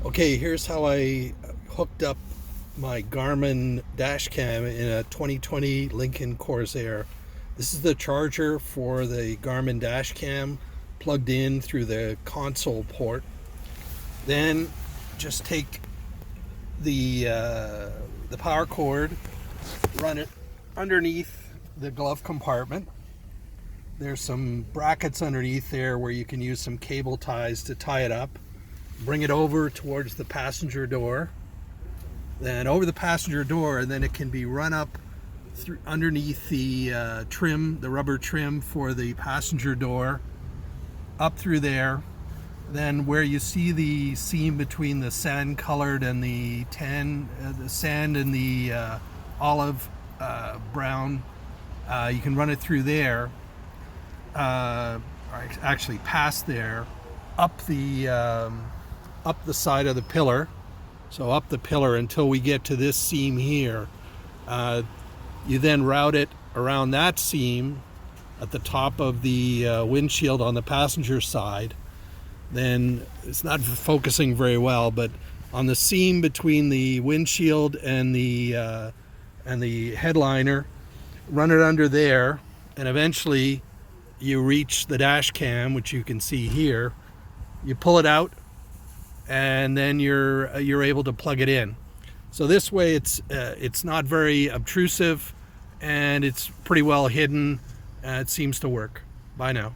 Okay, here's how I hooked up my Garmin dash cam in a 2020 Lincoln Corsair. This is the charger for the Garmin dash cam plugged in through the console port. Then just take the power cord, run it underneath the glove compartment. There's some brackets underneath there where you can use some cable ties to tie it up. Bring it over towards the passenger door, then over the passenger door, and then it can be run up through underneath the trim, the rubber trim for the passenger door, up through there. Then where you see the seam between the sand colored and the tan, the sand and the olive brown, you can run it through there, or actually past there, up the side of the pillar. So up the pillar until we get to this seam here. You then route it around that seam at the top of the windshield on the passenger side. Then it's not focusing very well, but on the seam between the windshield and the headliner, run it under there, and eventually you reach the dash cam, which you can see here. You pull it out, and then you're able to plug it in. So this way it's not very obtrusive, and it's pretty well hidden. It seems to work. Bye now.